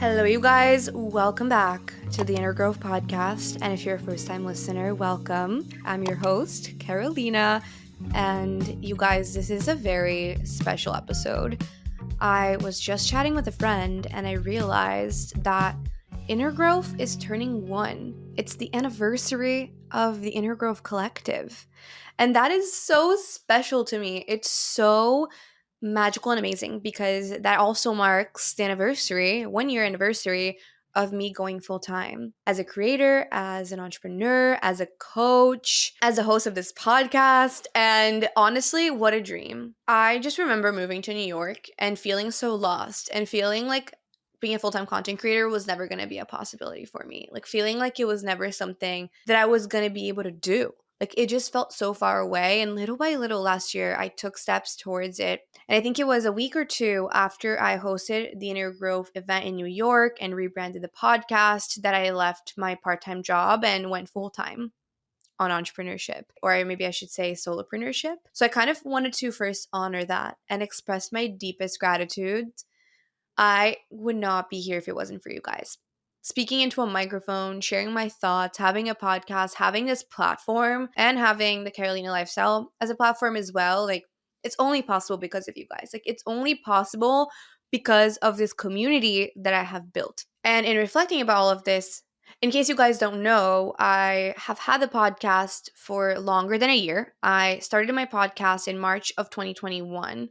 Hello, you guys. Welcome back to the Innergrowth podcast. And if you're a first time listener, welcome. I'm your host, Carolina. And you guys, this is a very special episode. I was just chatting with a friend and I realized that Innergrowth is turning 1. It's the anniversary of the Innergrowth Collective. And that is so special to me. It's so magical and amazing because that also marks the anniversary, 1 year anniversary of me going full time as a creator, as an entrepreneur, as a coach, as a host of this podcast. And honestly, what a dream. I just remember moving to New York and feeling so lost and feeling like being a full-time content creator was never going to be a possibility for me. Like feeling like it was never something that I was going to be able to do. Like it just felt so far away. And little by little last year, I took steps towards it. And I think it was a week or two after I hosted the Inner Growth event in New York and rebranded the podcast that I left my part-time job and went full-time on entrepreneurship, or maybe I should say solopreneurship. So I kind of wanted to first honor that and express my deepest gratitude. I would not be here if it wasn't for you guys. Speaking into a microphone, sharing my thoughts, having a podcast, having this platform, and having the Carolina lifestyle as a platform as well. Like, it's only possible because of you guys. Like, it's only possible because of this community that I have built. And in reflecting about all of this, in case you guys don't know, I have had the podcast for longer than a year. I started my podcast in March of 2021.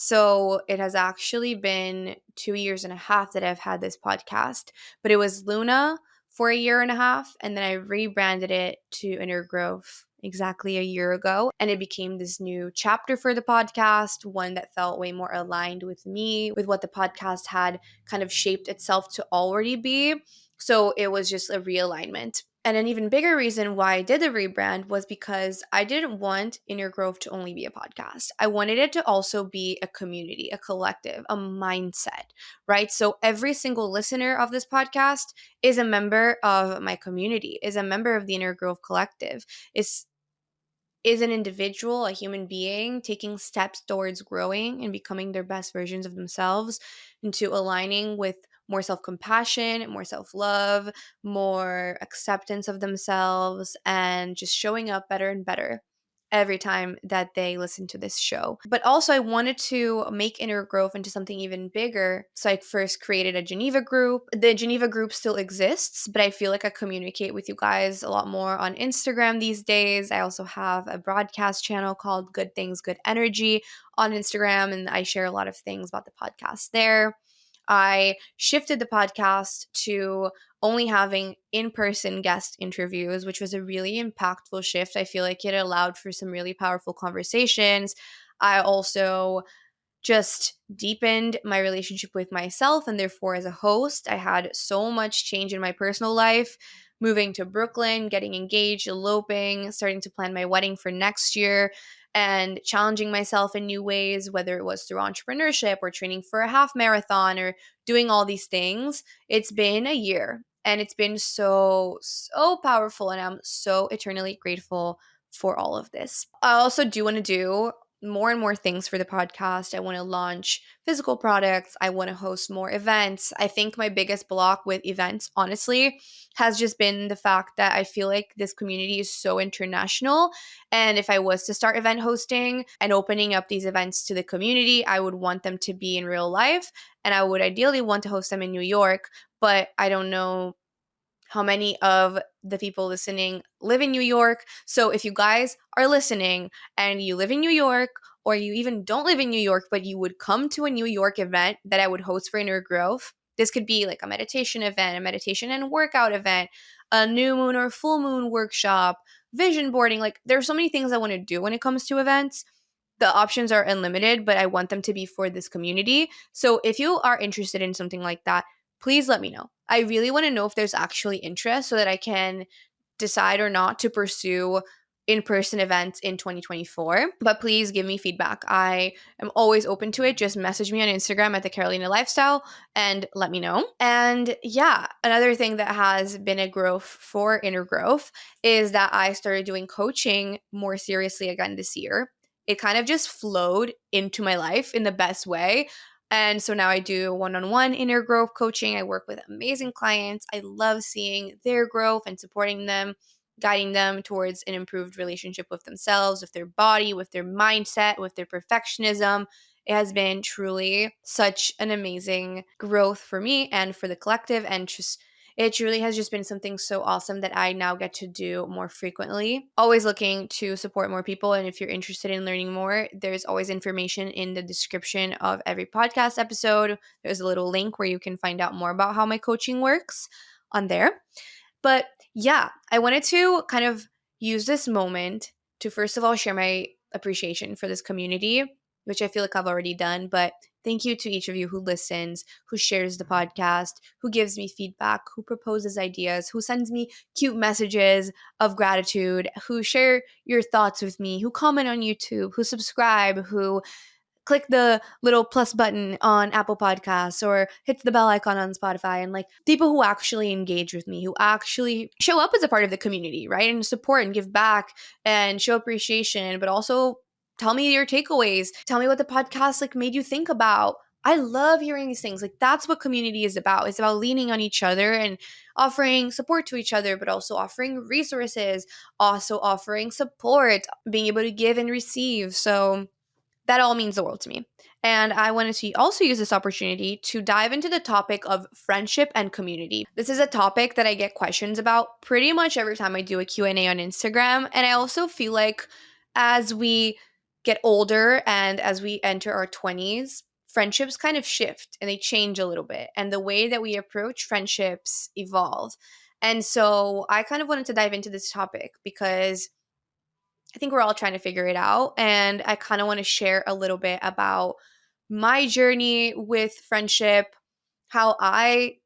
So it has actually been 2 years and a half that I've had this podcast, but it was Luna for a year and a half, and then I rebranded it to Inner Growth exactly a year ago, and it became this new chapter for the podcast, one that felt way more aligned with me, with what the podcast had kind of shaped itself to already be. So it was just a realignment. And an even bigger reason why I did the rebrand was because I didn't want Inner Growth to only be a podcast. I wanted it to also be a community, a collective, a mindset, right? So every single listener of this podcast is a member of my community, is a member of the Inner Growth Collective, is an individual, a human being taking steps towards growing and becoming their best versions of themselves, into aligning with more self-compassion, more self-love, more acceptance of themselves, and just showing up better and better every time that they listen to this show. But also I wanted to make Inner Growth into something even bigger. So I first created a Geneva group. The Geneva group still exists, but I feel like I communicate with you guys a lot more on Instagram these days. I also have a broadcast channel called Good Things, Good Energy on Instagram, and I share a lot of things about the podcast there. I shifted the podcast to only having in-person guest interviews, which was a really impactful shift. I feel like it allowed for some really powerful conversations. I also just deepened my relationship with myself, and therefore as a host, I had so much change in my personal life, moving to Brooklyn, getting engaged, eloping, starting to plan my wedding for next year, and challenging myself in new ways, whether it was through entrepreneurship or training for a half marathon or doing all these things. It's been a year and it's been so powerful, and I'm so eternally grateful for all of this. I also do want to do more and more things for the podcast. I want to launch physical products. I want to host more events. I think my biggest block with events, honestly, has just been the fact that I feel like this community is so international. And if I was to start event hosting and opening up these events to the community, I would want them to be in real life. And I would ideally want to host them in New York, but I don't know how many of the people listening live in New York. So if you guys are listening and you live in New York, or you even don't live in New York, but you would come to a New York event that I would host for Inner Growth, this could be like a meditation event, a meditation and workout event, a new moon or full moon workshop, vision boarding. Like there's so many things I want to do when it comes to events. The options are unlimited, but I want them to be for this community. So if you are interested in something like that, please let me know. I really want to know if there's actually interest so that I can decide or not to pursue in-person events in 2024. But please give me feedback. I am always open to it. Just message me on Instagram at the Carolina Lifestyle and let me know. And yeah, another thing that has been a growth for Inner Growth is that I started doing coaching more seriously again this year. It kind of just flowed into my life in the best way. And so now I do one-on-one inner growth coaching. I work with amazing clients. I love seeing their growth and supporting them, guiding them towards an improved relationship with themselves, with their body, with their mindset, with their perfectionism. It has been truly such an amazing growth for me and for the collective, and just it truly has just been something so awesome that I now get to do more frequently. Always looking to support more people. And if you're interested in learning more, there's always information in the description of every podcast episode. There's a little link where you can find out more about how my coaching works on there. But yeah, I wanted to kind of use this moment to first of all share my appreciation for this community, which I feel like I've already done. But thank you to each of you who listens, who shares the podcast, who gives me feedback, who proposes ideas, who sends me cute messages of gratitude, who share your thoughts with me, who comment on YouTube, who subscribe, who click the little plus button on Apple Podcasts or hit the bell icon on Spotify, and like people who actually engage with me, who actually show up as a part of the community, right? And support and give back and show appreciation, but also tell me your takeaways. Tell me what the podcast like made you think about. I love hearing these things. Like that's what community is about. It's about leaning on each other and offering support to each other, but also offering resources, also offering support, being able to give and receive. So that all means the world to me. And I wanted to also use this opportunity to dive into the topic of friendship and community. This is a topic that I get questions about pretty much every time I do a Q&A on Instagram. And I also feel like as we get older and as we enter our 20s, friendships kind of shift and they change a little bit. And the way that we approach friendships evolve. And so I kind of wanted to dive into this topic because I think we're all trying to figure it out. And I kind of want to share a little bit about my journey with friendship, how I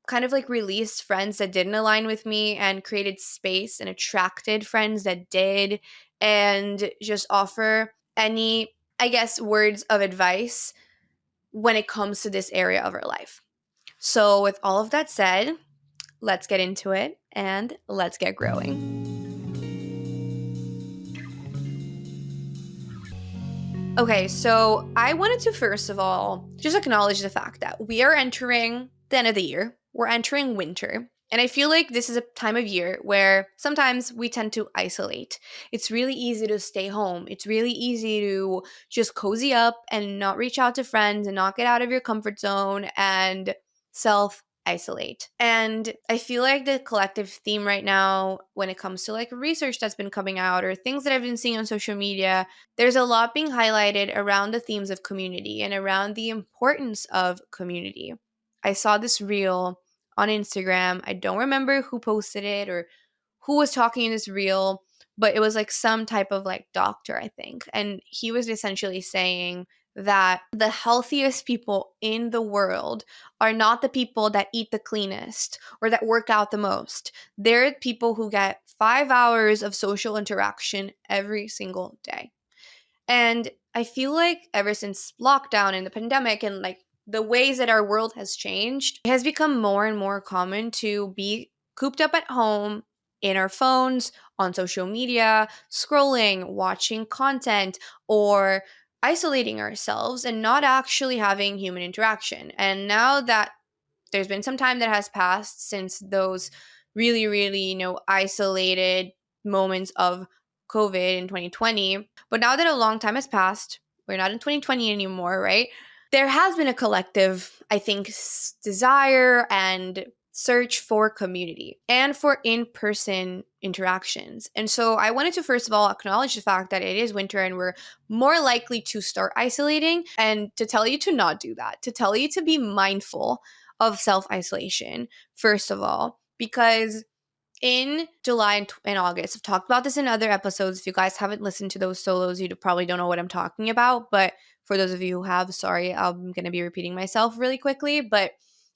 kind of like released friends that didn't align with me and created space and attracted friends that did, and just offer any, I guess, words of advice when it comes to this area of our life. So, with all of that said, let's get into it and let's get growing. Okay, so I wanted to first of all just acknowledge the fact that we are entering the end of the year. We're entering winter. And I feel like this is a time of year where sometimes we tend to isolate. It's really easy to stay home. It's really easy to just cozy up and not reach out to friends and not get out of your comfort zone and self isolate. And I feel like the collective theme right now when it comes to like research that's been coming out or things that I've been seeing on social media, there's a lot being highlighted around the themes of community and around the importance of community. I saw this reel on Instagram. I don't remember who posted it or who was talking in this reel, but it was like some type of like doctor, I think. And he was essentially saying that the healthiest people in the world are not the people that eat the cleanest or that work out the most. They're people who get 5 hours of social interaction every single day. And I feel like ever since lockdown and the pandemic and like the ways that our world has changed, it has become more and more common to be cooped up at home in our phones, on social media, scrolling, watching content, or isolating ourselves and not actually having human interaction. And now that there's been some time that has passed since those really, really, isolated moments of COVID in 2020. But now that a long time has passed, we're not in 2020 anymore, right? There has been a collective, I think, desire and search for community and for in-person interactions. And so I wanted to first of all acknowledge the fact that it is winter and we're more likely to start isolating, and to tell you to not do that, to tell you to be mindful of self-isolation, first of all, because in July and August, I've talked about this in other episodes. If you guys haven't listened to those solos, you probably don't know what I'm talking about. But for those of you who have, sorry, I'm going to be repeating myself really quickly. But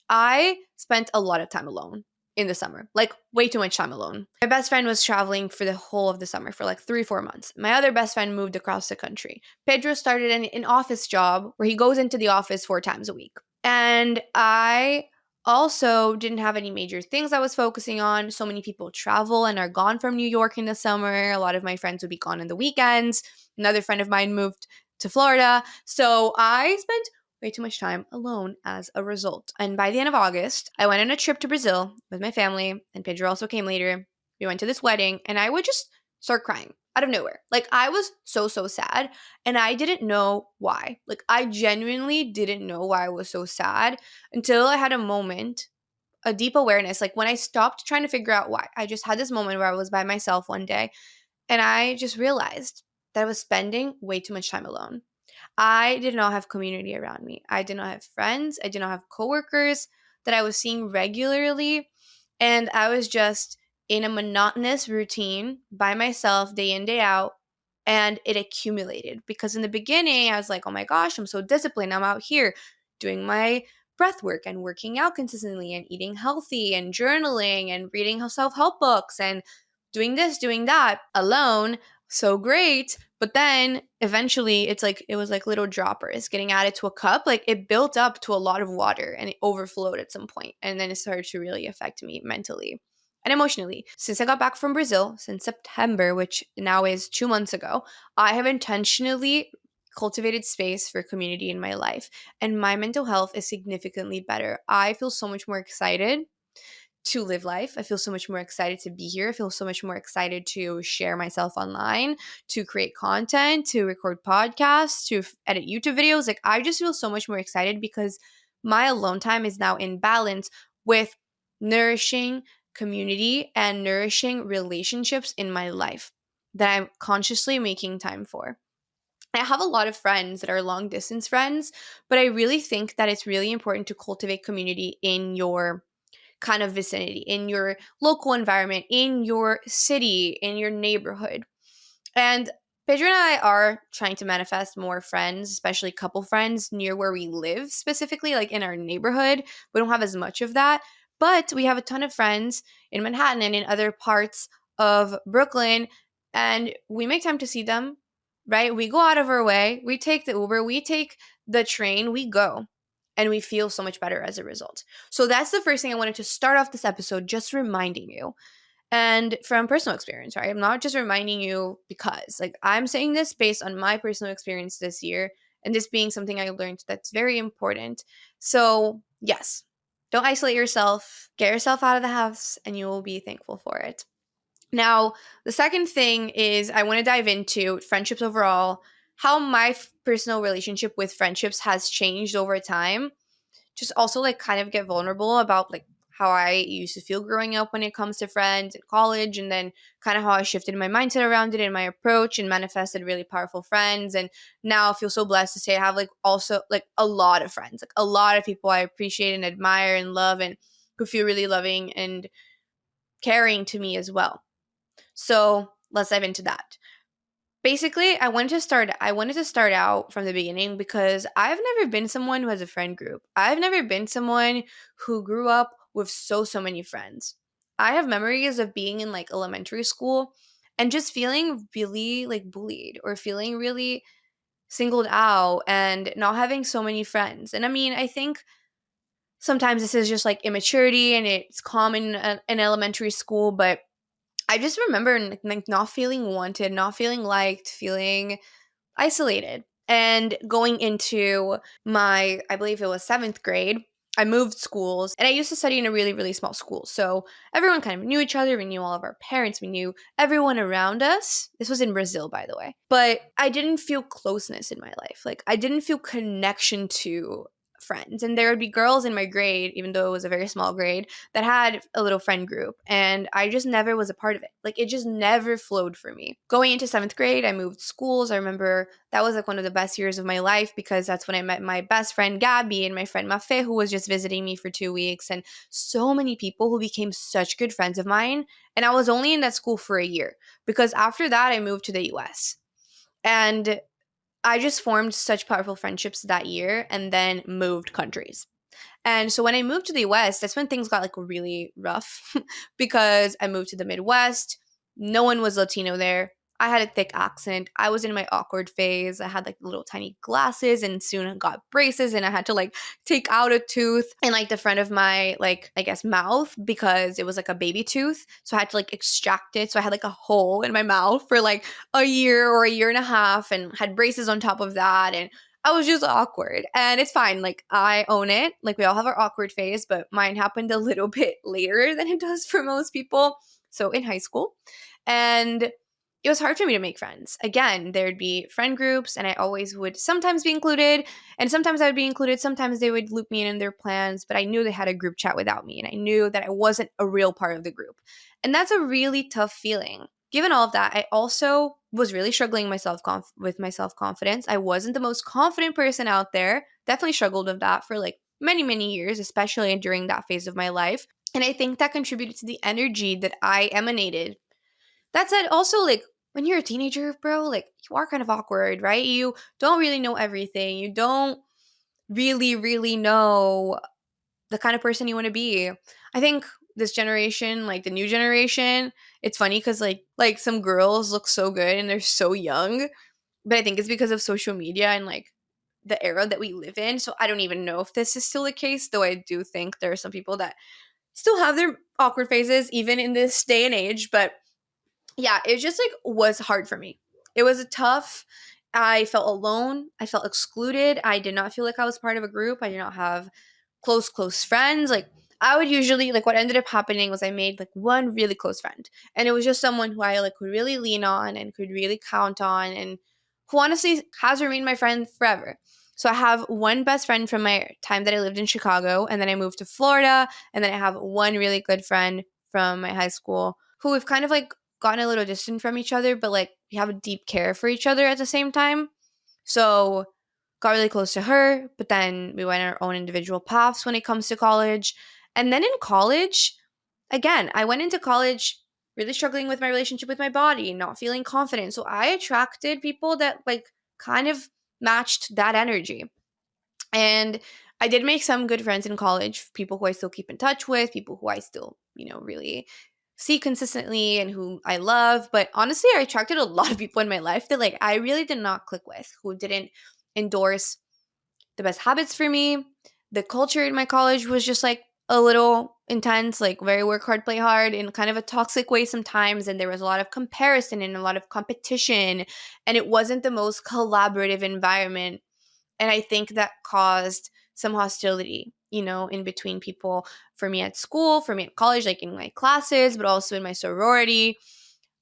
I spent a lot of time alone in the summer, like way too much time alone. My best friend was traveling for the whole of the summer for like 3-4 months. My other best friend moved across the country. Pedro started an office job where he goes into the office 4 times a week. And I also didn't have any major things I was focusing on. So many people travel and are gone from New York in the summer. A lot of my friends would be gone on the weekends. Another friend of mine moved to Florida. So I spent way too much time alone as a result. And by the end of August, I went on a trip to Brazil with my family, and Pedro also came later. We went to this wedding, and I would just start crying out of nowhere. Like, I was so, so sad, and I didn't know why. Like, I genuinely didn't know why I was so sad until I had a moment, a deep awareness. Like, when I stopped trying to figure out why, I just had this moment where I was by myself one day, and I just realized that I was spending way too much time alone. I did not have community around me. I did not have friends. I did not have coworkers that I was seeing regularly. And I was just in a monotonous routine by myself day in, day out. And it accumulated because in the beginning, I was like, oh my gosh, I'm so disciplined. I'm out here doing my breath work and working out consistently and eating healthy and journaling and reading self-help books and doing this, doing that alone. So great. But then eventually it was like little droppers getting added to a cup. Like, it built up to a lot of water and it overflowed at some point. And then it started to really affect me mentally and emotionally. Since I got back from Brazil, since September, which now is 2 months ago, I have intentionally cultivated space for community in my life. And my mental health is significantly better. I feel so much more excited to live life. I feel so much more excited to be here. I feel so much more excited to share myself online, to create content, to record podcasts, to edit YouTube videos. Like, I just feel so much more excited because my alone time is now in balance with nourishing community and nourishing relationships in my life that I'm consciously making time for. I have a lot of friends that are long distance friends, but I really think that it's really important to cultivate community in your kind of vicinity, in your local environment, in your city, in your neighborhood. And Pedro and I are trying to manifest more friends, especially couple friends near where we live, specifically like in our neighborhood. We don't have as much of that, but we have a ton of friends in Manhattan and in other parts of Brooklyn, and we make time to see them, right? We go out of our way, we take the Uber, we take the train, we go. And we feel so much better as a result. So that's the first thing I wanted to start off this episode, just reminding you. And from personal experience, right? I'm not just reminding you because, like, I'm saying this based on my personal experience this year and this being something I learned that's very important. So, yes, don't isolate yourself, get yourself out of the house, and you will be thankful for it. Now, the second thing is I want to dive into friendships overall, how my personal relationship with friendships has changed over time, just also like kind of get vulnerable about like how I used to feel growing up when it comes to friends in college, and then kind of how I shifted my mindset around it and my approach and manifested really powerful friends. And now I feel so blessed to say I have like also like a lot of friends, like a lot of people I appreciate and admire and love and who feel really loving and caring to me as well. So let's dive into that. Basically, I wanted to start out from the beginning because I've never been someone who has a friend group. I've never been someone who grew up with so many friends. I have memories of being in like elementary school and just feeling really like bullied or feeling really singled out and not having so many friends. And I mean, I think sometimes this is just like immaturity and it's common in elementary school, but I just remember like not feeling wanted, not feeling liked, feeling isolated. And going into my, I believe it was seventh grade, I moved schools and I used to study in a really, really small school. So everyone kind of knew each other. We knew all of our parents. We knew everyone around us. This was in Brazil, by the way. But I didn't feel closeness in my life. Like, I didn't feel connection to friends. And there would be girls in my grade, even though it was a very small grade, that had a little friend group. And I just never was a part of it. Like, it just never flowed for me. Going into seventh grade, I moved schools. I remember that was like one of the best years of my life because that's when I met my best friend Gabby and my friend Mafe, who was just visiting me for 2 weeks, and so many people who became such good friends of mine. And I was only in that school for a year because after that I moved to the US. And I just formed such powerful friendships that year and then moved countries. And so when I moved to the US, that's when things got like really rough because I moved to the Midwest. No one was Latino there. I had a thick accent. I was in my awkward phase. I had like little tiny glasses and soon got braces, and I had to like take out a tooth in like the front of my like I guess mouth because it was like a baby tooth. So I had to like extract it. So I had like a hole in my mouth for like a year or a year and a half and had braces on top of that. And I was just awkward. And it's fine. Like, I own it. Like, we all have our awkward phase, but mine happened a little bit later than it does for most people. So, in high school. And it was hard for me to make friends. Again, there'd be friend groups, and I always would sometimes be included, and sometimes I would be included. Sometimes they would loop me in their plans, but I knew they had a group chat without me, and I knew that I wasn't a real part of the group. And that's a really tough feeling. Given all of that, I also was really struggling with my self confidence. I wasn't the most confident person out there. Definitely struggled with that for like many, many years, especially during that phase of my life. And I think that contributed to the energy that I emanated. That said, also, like, when you're a teenager, bro, like, you are kind of awkward, right? You don't really know everything. You don't really, really know the kind of person you want to be. I think this generation, like the new generation, it's funny because like some girls look so good and they're so young, but I think it's because of social media and like the era that we live in. So I don't even know if this is still the case, though I do think there are some people that still have their awkward phases even in this day and age. But yeah, it just like was hard for me. It was tough. I felt alone. I felt excluded. I did not feel like I was part of a group. I did not have close friends. Like, I would usually, like, what ended up happening was I made like one really close friend, and it was just someone who I like could really lean on and could really count on, and who honestly has remained my friend forever. So I have one best friend from my time that I lived in Chicago, and then I moved to Florida, and then I have one really good friend from my high school who we've kind of like gotten a little distant from each other, but like we have a deep care for each other at the same time. So got really close to her, but then we went our own individual paths when it comes to college. And then in college, again, I went into college really struggling with my relationship with my body, not feeling confident. So I attracted people that like kind of matched that energy. And I did make some good friends in college, people who I still keep in touch with, people who I still, really see consistently and who I love. But honestly, I attracted a lot of people in my life that like I really did not click with, who didn't endorse the best habits for me. The culture in my college was just like a little intense, like very work hard, play hard in kind of a toxic way sometimes. And there was a lot of comparison and a lot of competition. And it wasn't the most collaborative environment. And I think that caused some hostility, in between people, for me at school, for me at college, like in my classes, but also in my sorority,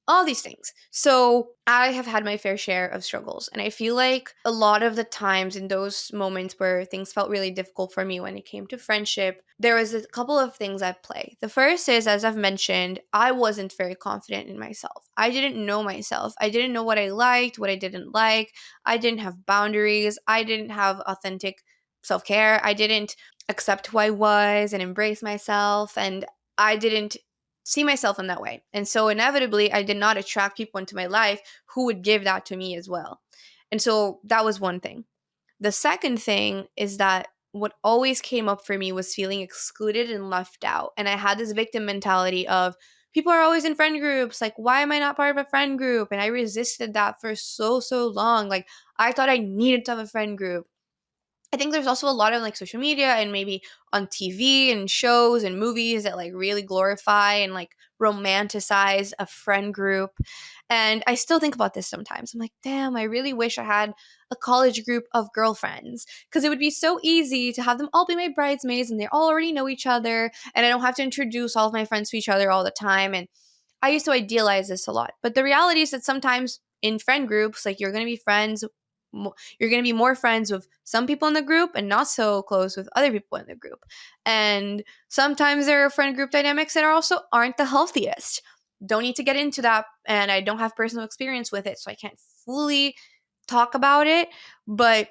all these things. So I have had my fair share of struggles. And I feel like a lot of the times in those moments where things felt really difficult for me when it came to friendship, there was a couple of things at play. The first is, as I've mentioned, I wasn't very confident in myself. I didn't know myself. I didn't know what I liked, what I didn't like. I didn't have boundaries. I didn't have authentic self care. I didn't accept who I was and embrace myself. And I didn't see myself in that way. And so inevitably, I did not attract people into my life who would give that to me as well. And so that was one thing. The second thing is that what always came up for me was feeling excluded and left out. And I had this victim mentality of people are always in friend groups. Like, why am I not part of a friend group? And I resisted that for so long. Like, I thought I needed to have a friend group. I think there's also a lot of like social media and maybe on TV and shows and movies that like really glorify and like romanticize a friend group. And I still think about this sometimes. I'm like, damn, I really wish I had a college group of girlfriends, because it would be so easy to have them all be my bridesmaids and they all already know each other. And I don't have to introduce all of my friends to each other all the time. And I used to idealize this a lot. But the reality is that sometimes in friend groups, like, you're going to be you're going to be more friends with some people in the group and not so close with other people in the group. And sometimes there are friend group dynamics that aren't the healthiest. Don't need to get into that, and I don't have personal experience with it, so I can't fully talk about it. But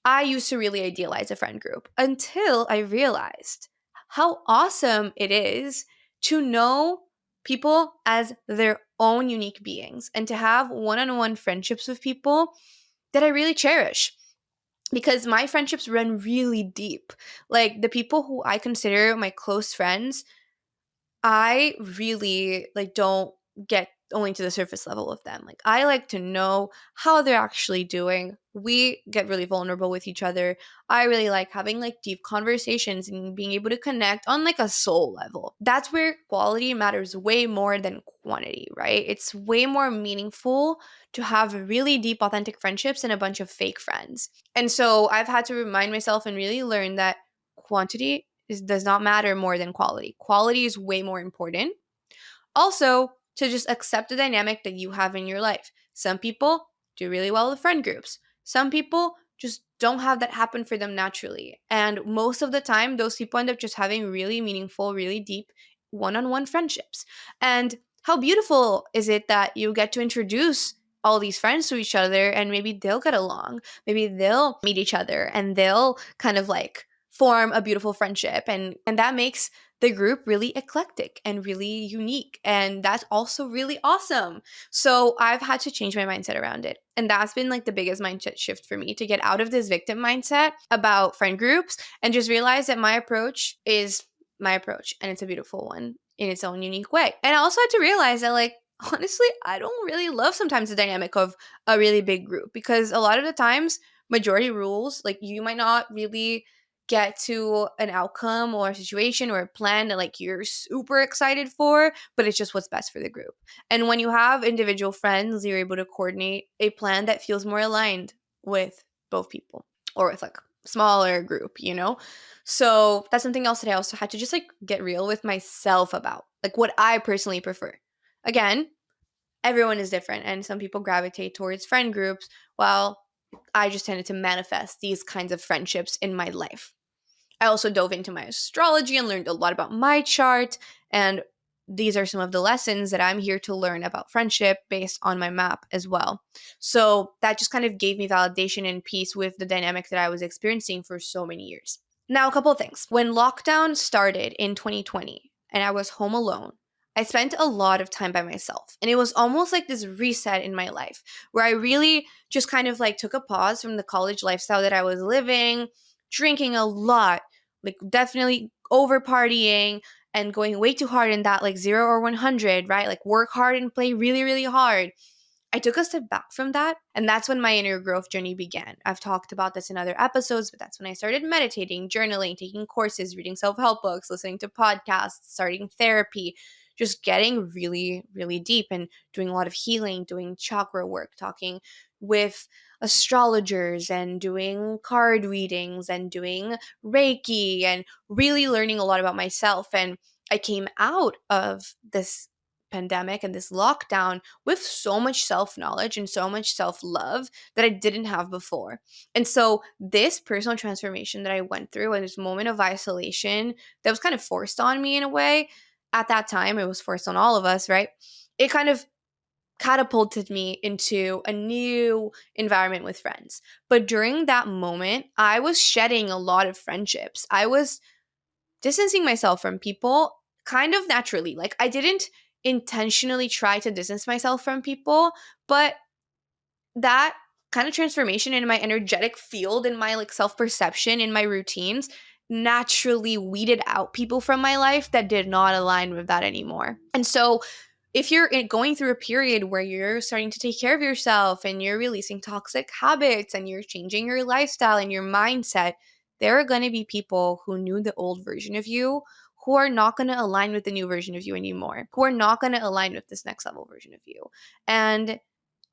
I used to really idealize a friend group until I realized how awesome it is to know people as their own unique beings and to have one-on-one friendships with people that I really cherish, because my friendships run really deep. Like, the people who I consider my close friends, I really like don't get only to the surface level of them. Like, I like to know how they're actually doing. We get really vulnerable with each other. I really like having like deep conversations and being able to connect on like a soul level. That's where quality matters way more than quantity, right? It's way more meaningful to have really deep, authentic friendships than a bunch of fake friends. And so I've had to remind myself and really learn that does not matter more than quality. Quality is way more important. Also, to just accept the dynamic that you have in your life. Some people do really well with friend groups. Some people just don't have that happen for them naturally. And most of the time, those people end up just having really meaningful, really deep one on one friendships. And how beautiful is it that you get to introduce all these friends to each other and maybe they'll get along. Maybe they'll meet each other and they'll kind of like form a beautiful friendship. And that makes the group really eclectic and really unique. And that's also really awesome. So I've had to change my mindset around it. And that's been like the biggest mindset shift for me, to get out of this victim mindset about friend groups and just realize that my approach is my approach and it's a beautiful one in its own unique way. And I also had to realize that, like, honestly, I don't really love sometimes the dynamic of a really big group, because a lot of the times, majority rules, like, you might not really get to an outcome or a situation or a plan that like you're super excited for, but it's just what's best for the group. And when you have individual friends, you're able to coordinate a plan that feels more aligned with both people or with like smaller group, you know? So that's something else that I also had to just like get real with myself about, like what I personally prefer. Again, everyone is different and some people gravitate towards friend groups, while I just tended to manifest these kinds of friendships in my life. I also dove into my astrology and learned a lot about my chart. And these are some of the lessons that I'm here to learn about friendship based on my map as well. So that just kind of gave me validation and peace with the dynamic that I was experiencing for so many years. Now, a couple of things. When lockdown started in 2020 and I was home alone, I spent a lot of time by myself. And it was almost like this reset in my life where I really just kind of like took a pause from the college lifestyle that I was living, drinking a lot, like definitely over partying and going way too hard in that like 0 or 100, right? Like work hard and play really, really hard. I took a step back from that, and that's when my inner growth journey began. I've talked about this in other episodes, but that's when I started meditating, journaling, taking courses, reading self-help books, listening to podcasts, starting therapy, just getting really, really deep and doing a lot of healing, doing chakra work, talking with astrologers and doing card readings and doing Reiki and really learning a lot about myself. And I came out of this pandemic and this lockdown with so much self-knowledge and so much self-love that I didn't have before. And so this personal transformation that I went through and this moment of isolation that was kind of forced on me in a way, at that time, it was forced on all of us, right? It kind of catapulted me into a new environment with friends. But during that moment, I was shedding a lot of friendships. I was distancing myself from people kind of naturally. Like, I didn't intentionally try to distance myself from people, but that kind of transformation in my energetic field, in my like self-perception, in my routines, naturally weeded out people from my life that did not align with that anymore. And so if you're going through a period where you're starting to take care of yourself and you're releasing toxic habits and you're changing your lifestyle and your mindset, there are going to be people who knew the old version of you who are not going to align with the new version of you anymore, who are not going to align with this next level version of you. And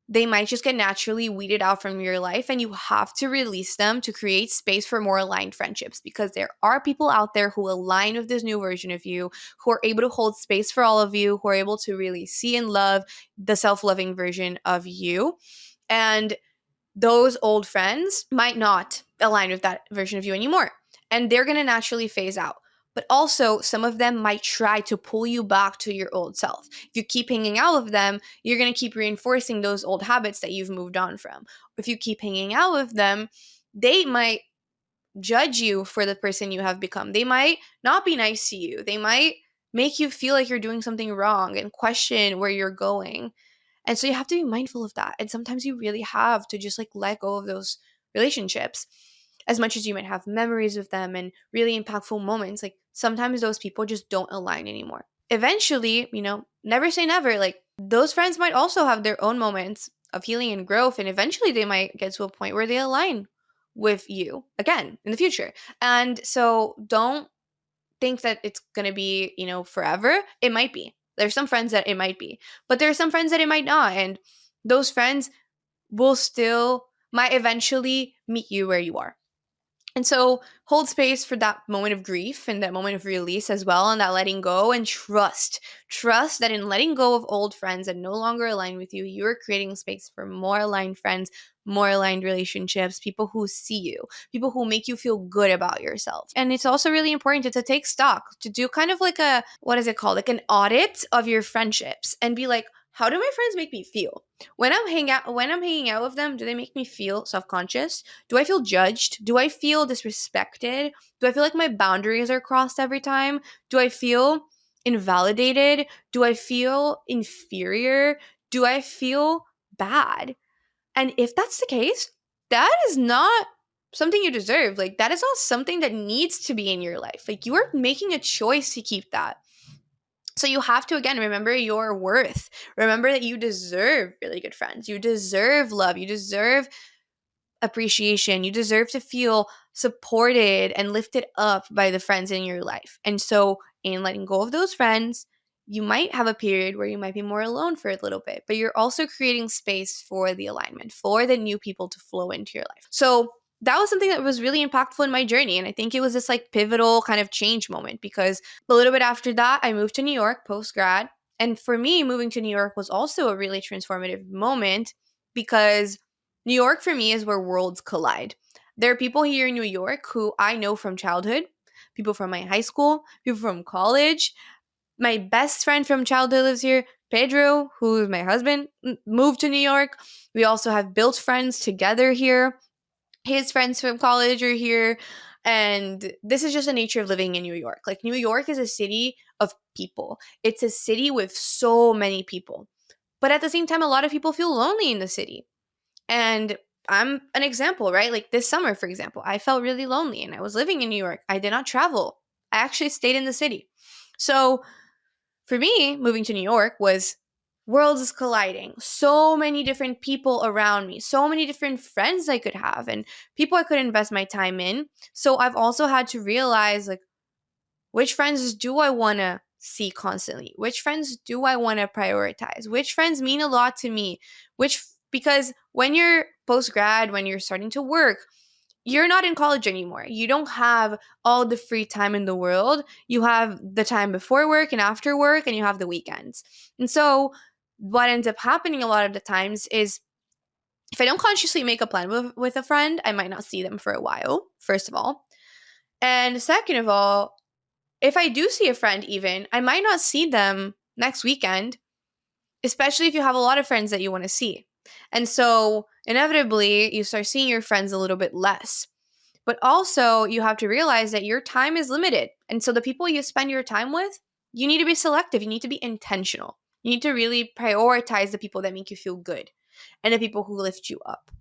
they might just get naturally weeded out from your life, and you have to release them to create space for more aligned friendships, because there are people out there who align with this new version of you, who are able to hold space for all of you, who are able to really see and love the self-loving version of you. And those old friends might not align with that version of you anymore, and they're going to naturally phase out. But also, some of them might try to pull you back to your old self. If you keep hanging out with them, you're going to keep reinforcing those old habits that you've moved on from. If you keep hanging out with them, they might judge you for the person you have become. They might not be nice to you. They might make you feel like you're doing something wrong and question where you're going. And so you have to be mindful of that. And sometimes you really have to just like let go of those relationships. As much as you might have memories with them and really impactful moments, like sometimes those people just don't align anymore. Eventually, never say never. Like, those friends might also have their own moments of healing and growth. And eventually they might get to a point where they align with you again in the future. And so don't think that it's going to be, forever. It might be. There's some friends that it might be, but there are some friends that it might not. And those friends might eventually meet you where you are. And so hold space for that moment of grief and that moment of release as well, and that letting go, and trust. Trust that in letting go of old friends that no longer align with you, you're creating space for more aligned friends, more aligned relationships, people who see you, people who make you feel good about yourself. And it's also really important to take stock, to do kind of like what is it called? Like an audit of your friendships and be like, how do my friends make me feel? When I'm hanging out with them, do they make me feel self-conscious? Do I feel judged? Do I feel disrespected? Do I feel like my boundaries are crossed every time? Do I feel invalidated? Do I feel inferior? Do I feel bad? And if that's the case, that is not something you deserve. Like, that is not something that needs to be in your life. Like, you are making a choice to keep that. So you have to, again, remember your worth. Remember that you deserve really good friends. You deserve love. You deserve appreciation. You deserve to feel supported and lifted up by the friends in your life. And so in letting go of those friends, you might have a period where you might be more alone for a little bit, but you're also creating space for the alignment, for the new people to flow into your life. So that was something that was really impactful in my journey. And I think it was this like pivotal kind of change moment, because a little bit after that, I moved to New York post grad. And for me, moving to New York was also a really transformative moment, because New York for me is where worlds collide. There are people here in New York who I know from childhood, people from my high school, people from college. My best friend from childhood lives here. Pedro, who is my husband, moved to New York. We also have built friends together here. His friends from college are here. And this is just the nature of living in New York. Like, New York is a city of people. It's a city with so many people. But at the same time, a lot of people feel lonely in the city. And I'm an example, right? Like this summer, for example, I felt really lonely and I was living in New York. I did not travel. I actually stayed in the city. So for me, moving to New York was worlds colliding. So many different people around me, so many different friends I could have, and people I could invest my time in. So I've also had to realize, like, which friends do I want to see constantly? Which friends do I want to prioritize? Which friends mean a lot to me? Because when you're post grad, when you're starting to work, you're not in college anymore. You don't have all the free time in the world. You have the time before work and after work, and you have the weekends. And so what ends up happening a lot of the times is, if I don't consciously make a plan with a friend, I might not see them for a while, first of all. And second of all, if I do see a friend even, I might not see them next weekend, especially if you have a lot of friends that you want to see. And so inevitably, you start seeing your friends a little bit less. But also, you have to realize that your time is limited. And so the people you spend your time with, you need to be selective. You need to be intentional. You need to really prioritize the people that make you feel good and the people who lift you up.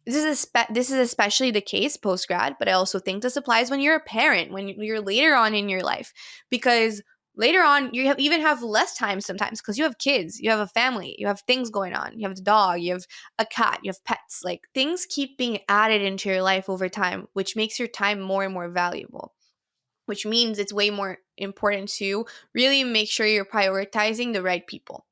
This is especially the case post grad, but I also think this applies when you're a parent, when you're later on in your life, because later on even have less time sometimes because you have kids, you have a family, you have things going on, you have a dog, you have a cat, you have pets. Like, things keep being added into your life over time, which makes your time more and more valuable, which means it's way more important to really make sure you're prioritizing the right people.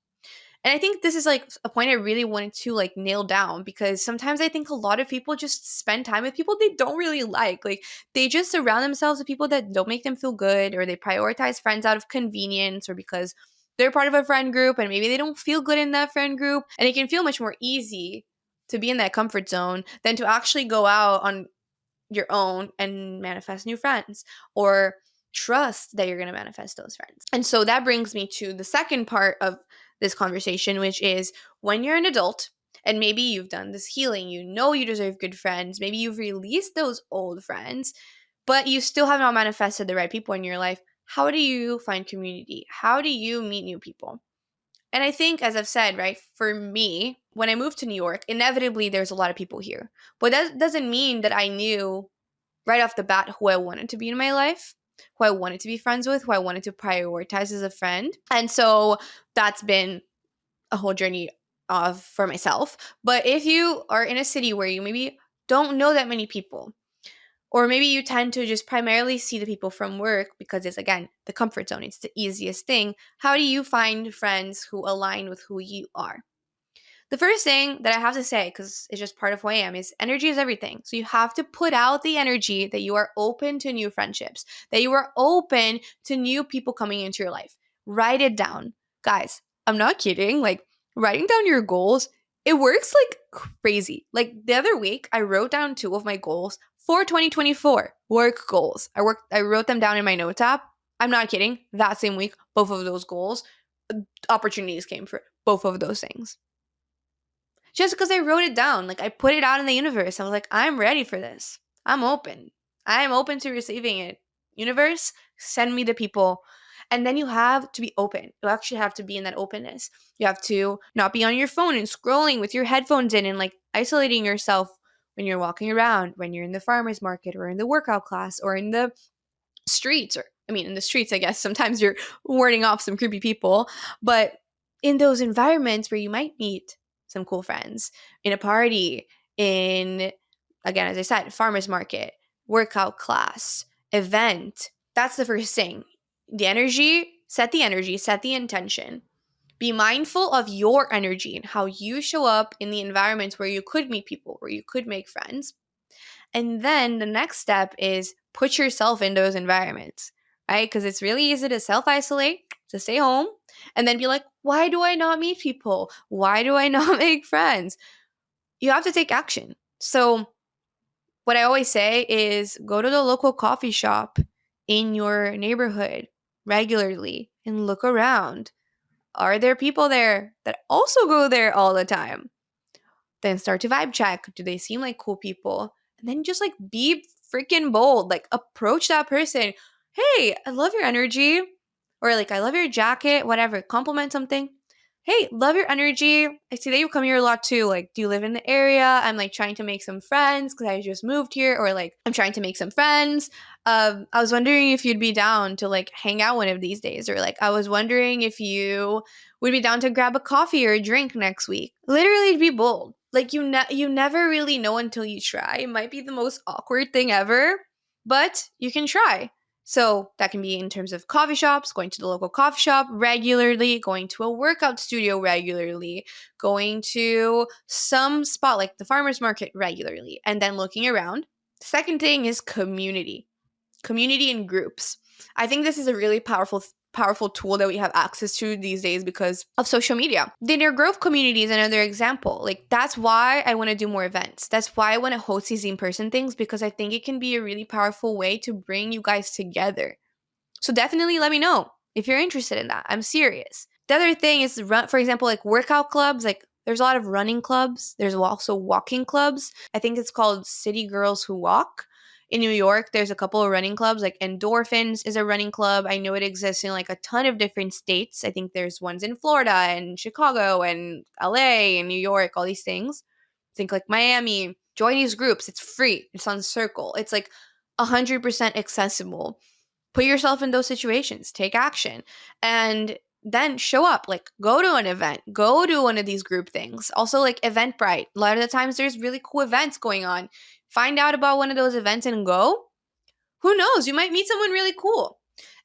And I think this is like a point I really wanted to like nail down, because sometimes I think a lot of people just spend time with people they don't really like. Like, they just surround themselves with people that don't make them feel good, or they prioritize friends out of convenience, or because they're part of a friend group and maybe they don't feel good in that friend group. And it can feel much more easy to be in that comfort zone than to actually go out on your own and manifest new friends, or trust that you're going to manifest those friends. And so that brings me to the second part of this conversation, which is, when you're an adult and maybe you've done this healing, you know you deserve good friends, maybe you've released those old friends, but you still have not manifested the right people in your life. How do you find community? How do you meet new people? And I think, as I've said, right, for me, when I moved to New York, inevitably there's a lot of people here. But that doesn't mean that I knew right off the bat who I wanted to be in my life, who I wanted to be friends with, who I wanted to prioritize as a friend. And so that's been a whole journey for myself. But if you are in a city where you maybe don't know that many people, Or maybe you tend to just primarily see the people from work because it's, again, the comfort zone. It's the easiest thing. How do you find friends who align with who you are? The first thing that I have to say, because it's just part of who I am, is energy is everything. So you have to put out the energy that you are open to new friendships, that you are open to new people coming into your life. Write it down. Guys, I'm not kidding. Like, writing down your goals, it works like crazy. Like, the other week, I wrote down 2 of my goals for 2024, work goals. I wrote them down in my notes app. I'm not kidding. That same week, both of those goals, opportunities came for both of those things. Just because I wrote it down, like I put it out in the universe. I was like, I'm ready for this. I'm open. I'm open to receiving it. Universe, send me the people. And then you have to be open. You actually have to be in that openness. You have to not be on your phone and scrolling with your headphones in and like isolating yourself when you're walking around, when you're in the farmer's market or in the workout class or in the streets. Or, I mean, in the streets, I guess sometimes you're warding off some creepy people. But in those environments where you might meet some cool friends, in a party, in, again, as I said, farmer's market, workout class, event, that's the first thing. The energy, set the intention. Be mindful of your energy and how you show up in the environments where you could meet people, where you could make friends. And then the next step is put yourself in those environments, right? Because it's really easy to self isolate, to stay home, and then be like, why do I not meet people? Why do I not make friends? You have to take action. So, what I always say is go to the local coffee shop in your neighborhood regularly and look around. Are there people there that also go there all the time? Then start to vibe check. Do they seem like cool people? And then just like be freaking bold. Like approach that person. Hey, I love your energy. Or like, I love your jacket, whatever. Compliment something. Hey, love your energy. I see that you come here a lot too. Like, do you live in the area? I'm like trying to make some friends because I just moved here. Or like, I'm trying to make some friends. I was wondering if you'd be down to like hang out one of these days. Or like, I was wondering if you would be down to grab a coffee or a drink next week. Literally be bold. Like you never really know until you try. It might be the most awkward thing ever, but you can try. So that can be in terms of coffee shops, going to the local coffee shop regularly, going to a workout studio regularly, going to some spot like the farmer's market regularly, and then looking around. Second thing is community in groups. I think this is a really powerful tool that we have access to these days because of social media. The inner growth community is another example. Like that's why I want to do more events. That's why I want to host these in-person things because I think it can be a really powerful way to bring you guys together. So definitely let me know if you're interested in that. I'm serious. The other thing is, for example, like workout clubs. Like there's a lot of running clubs. There's also walking clubs. I think it's called City Girls Who Walk. In New York, there's a couple of running clubs. Like Endorphins is a running club. I know it exists in like a ton of different states. I think there's ones in Florida and Chicago and LA and New York, all these things. Think like Miami. Join these groups. It's free. It's on Circle. It's like 100% accessible. Put yourself in those situations. Take action. And then show up. Like go to an event. Go to one of these group things. Also like Eventbrite. A lot of the times there's really cool events going on. Find out about one of those events and go. Who knows? You might meet someone really cool.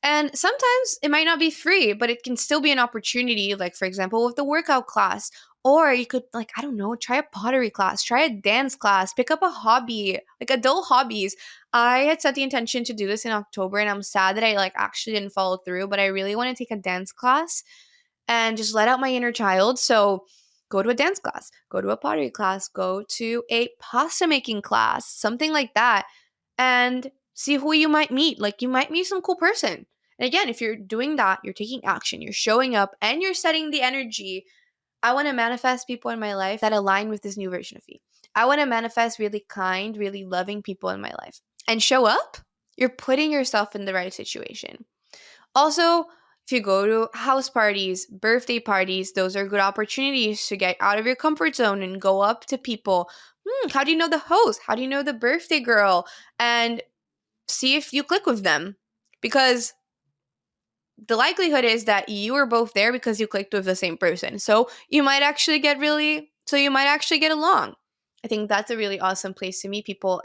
And sometimes it might not be free, but it can still be an opportunity, like, for example, with the workout class. Or you could, like, I don't know, try a pottery class, try a dance class, pick up a hobby, like adult hobbies. I had set the intention to do this in October, and I'm sad that I, like, actually didn't follow through, but I really want to take a dance class and just let out my inner child. So go to a dance class, go to a pottery class, go to a pasta making class, something like that, and see who you might meet. Like you might meet some cool person. And again, if you're doing that, you're taking action, you're showing up, and you're setting the energy. I want to manifest people in my life that align with this new version of me. I want to manifest really kind, really loving people in my life. And show up, you're putting yourself in the right situation. Also, if you go to house parties, birthday parties, those are good opportunities to get out of your comfort zone and go up to people. How do you know the host? How do you know the birthday girl? And see if you click with them. Because the likelihood is that you were both there because you clicked with the same person. So you might actually get along. I think that's a really awesome place to meet people.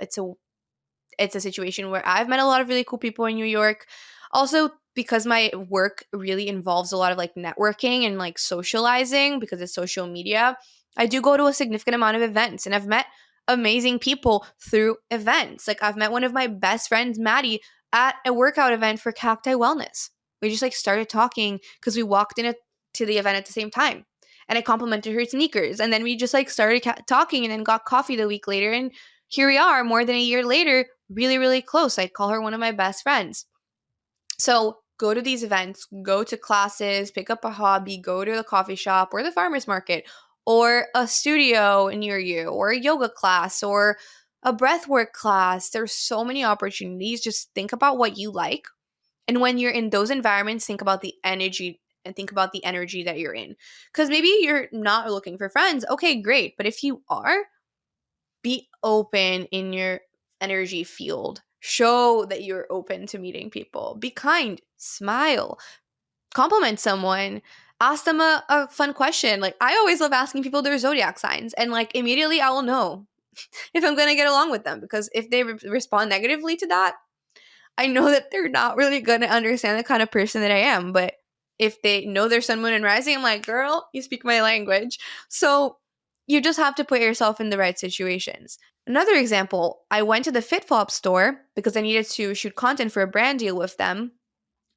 it's a situation where I've met a lot of really cool people in New York. Also, because my work really involves a lot of like networking and like socializing because it's social media, I do go to a significant amount of events, and I've met amazing people through events. Like I've met one of my best friends, Maddie, at a workout event for Cacti Wellness. We just like started talking because we walked to the event at the same time. And I complimented her sneakers. And then we just like started talking and then got coffee the week later. And here we are, more than a year later, really, really close. I'd call her one of my best friends. So go to these events, go to classes, pick up a hobby, go to the coffee shop or the farmer's market or a studio near you or a yoga class or a breathwork class. There's so many opportunities. Just think about what you like. And when you're in those environments, think about the energy and think about the energy that you're in. Because maybe you're not looking for friends. Okay, great. But if you are, be open in your energy field. Show that you're open to meeting people. Be kind, smile, compliment someone, ask them a fun question. Like, I always love asking people their zodiac signs, and like, immediately I will know if I'm going to get along with them, because if they respond negatively to that, I know that they're not really going to understand the kind of person that I am. But if they know their sun, moon, and rising, I'm like, girl, you speak my language. So you just have to put yourself in the right situations. Another example, I went to the FitFlop store because I needed to shoot content for a brand deal with them.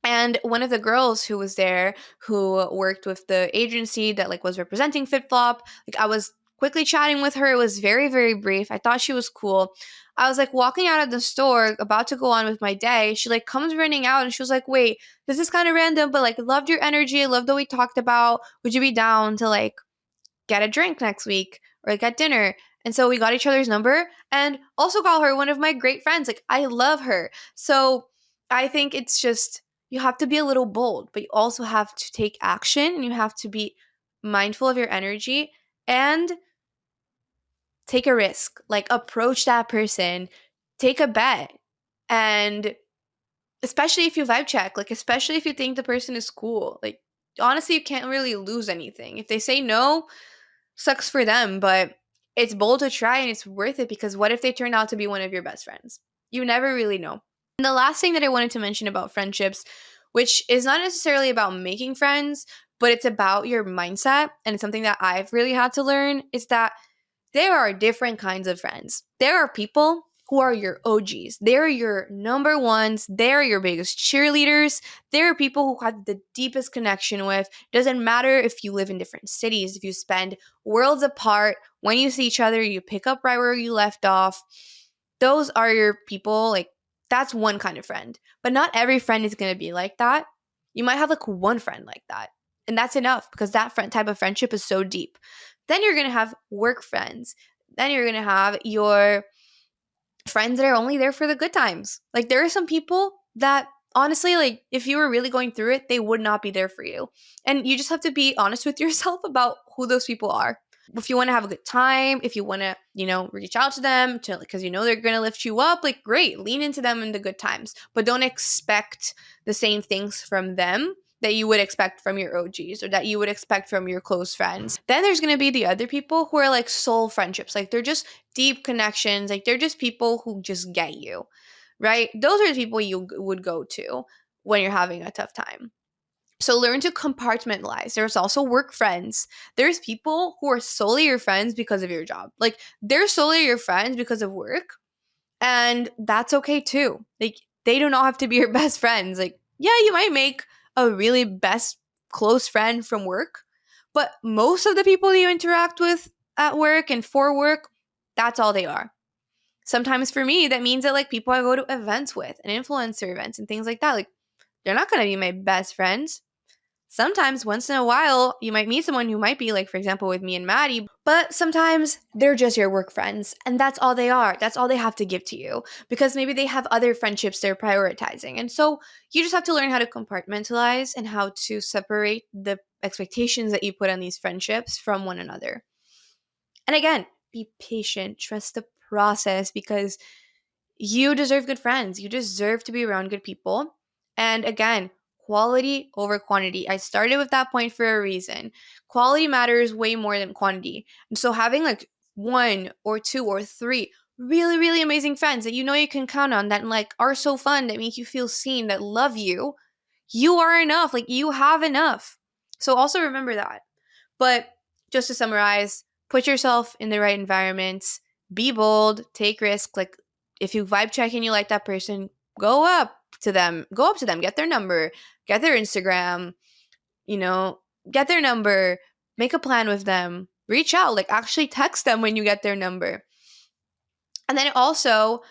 And one of the girls who was there, who worked with the agency that like was representing FitFlop, like I was quickly chatting with her. It was very, very brief. I thought she was cool. I was like walking out of the store, about to go on with my day. She like comes running out and she was like, "Wait, this is kind of random, but like loved your energy. I loved what we talked about. Would you be down to like get a drink next week or like at dinner?" And so we got each other's number and also call her one of my great friends. Like I love her. So I think it's just, you have to be a little bold, but you also have to take action and you have to be mindful of your energy and take a risk. Like approach that person, take a bet. And especially if you vibe check, like especially if you think the person is cool, like honestly, you can't really lose anything. If they say no, sucks for them, but it's bold to try and it's worth it, because what if they turn out to be one of your best friends? You never really know. And the last thing that I wanted to mention about friendships, which is not necessarily about making friends, but it's about your mindset, and it's something that I've really had to learn, is that there are different kinds of friends. There are people who are your OGs. They're your number ones. They're your biggest cheerleaders. There are people who have the deepest connection with. Doesn't matter if you live in different cities, if you spend worlds apart. When you see each other, you pick up right where you left off. Those are your people. Like, that's one kind of friend. But not every friend is going to be like that. You might have like one friend like that. And that's enough, because that friend type of friendship is so deep. Then you're going to have work friends. Then you're going to have your friends that are only there for the good times. Like there are some people that honestly, like if you were really going through it, they would not be there for you. And you just have to be honest with yourself about who those people are. If you want to have a good time, if you want to, reach out to them to, because they're going to lift you up, like great, lean into them in the good times, but don't expect the same things from them that you would expect from your OGs or that you would expect from your close friends. Then there's going to be the other people who are like soul friendships. Like they're just deep connections. Like they're just people who just get you, right? Those are the people you would go to when you're having a tough time. So learn to compartmentalize. There's also work friends. There's people who are solely your friends because of your job. Like they're solely your friends because of work. And that's okay too. Like they do not have to be your best friends. Like, yeah, you might make a really best close friend from work, but most of the people you interact with at work and for work, that's all they are. Sometimes for me, that means that like people I go to events with and influencer events and things like that, like they're not going to be my best friends. Sometimes once in a while, you might meet someone who might be like, for example, with me and Maddie, but sometimes they're just your work friends and that's all they are. That's all they have to give to you, because maybe they have other friendships they're prioritizing. And so you just have to learn how to compartmentalize and how to separate the expectations that you put on these friendships from one another. And again, be patient, trust the process, because you deserve good friends. You deserve to be around good people. And again, quality over quantity. I started with that point for a reason. Quality matters way more than quantity. And so having like one or two or three really, really amazing friends that you know you can count on, that like are so fun, that make you feel seen, that love you, you are enough. Like you have enough. So also remember that. But just to summarize, put yourself in the right environments, be bold, take risks. Like if you vibe check and you like that person, go up to them, get their number, get their Instagram, you know, get their number, make a plan with them, reach out, like actually text them when you get their number. And then also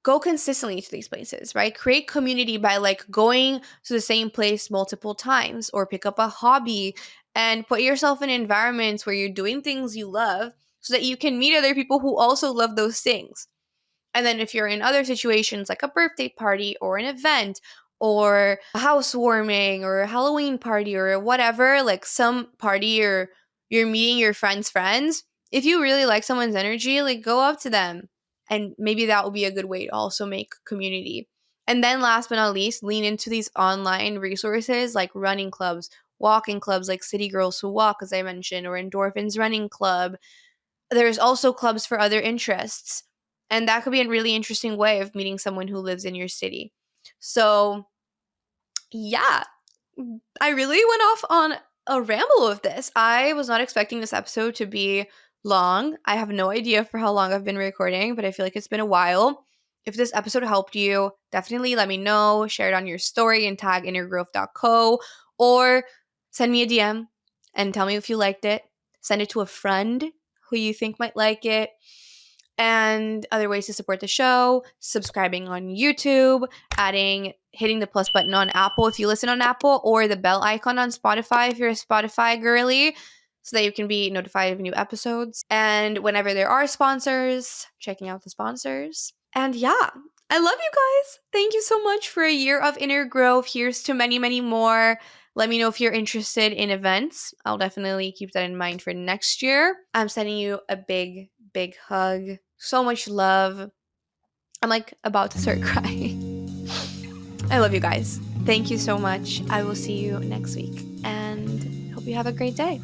go consistently to these places, right? Create community by like going to the same place multiple times, or pick up a hobby and put yourself in environments where you're doing things you love so that you can meet other people who also love those things. And then if you're in other situations like a birthday party or an event or a housewarming or a Halloween party or whatever, like some party or you're meeting your friends' friends, if you really like someone's energy, like go up to them. And maybe that will be a good way to also make community. And then last but not least, lean into these online resources like running clubs, walking clubs like City Girls Who Walk, as I mentioned, or Endorphins Running Club. There's also clubs for other interests. And that could be a really interesting way of meeting someone who lives in your city. So, yeah, I really went off on a ramble of this. I was not expecting this episode to be long. I have no idea for how long I've been recording, but I feel like it's been a while. If this episode helped you, definitely let me know. Share it on your story and tag innergrowth.co, or send me a DM and tell me if you liked it. Send it to a friend who you think might like it. And other ways to support the show: subscribing on YouTube, hitting the plus button on Apple if you listen on Apple, or the bell icon on Spotify if you're a Spotify girly, so that you can be notified of new episodes. And whenever there are sponsors, checking out the sponsors. And yeah, I love you guys. Thank you so much for a year of inner growth. Here's to many, many more. Let me know if you're interested in events. I'll definitely keep that in mind for next year. I'm sending you a big, big hug. So much love. I'm like about to start crying. I love you guys. Thank you so much. I will see you next week and hope you have a great day.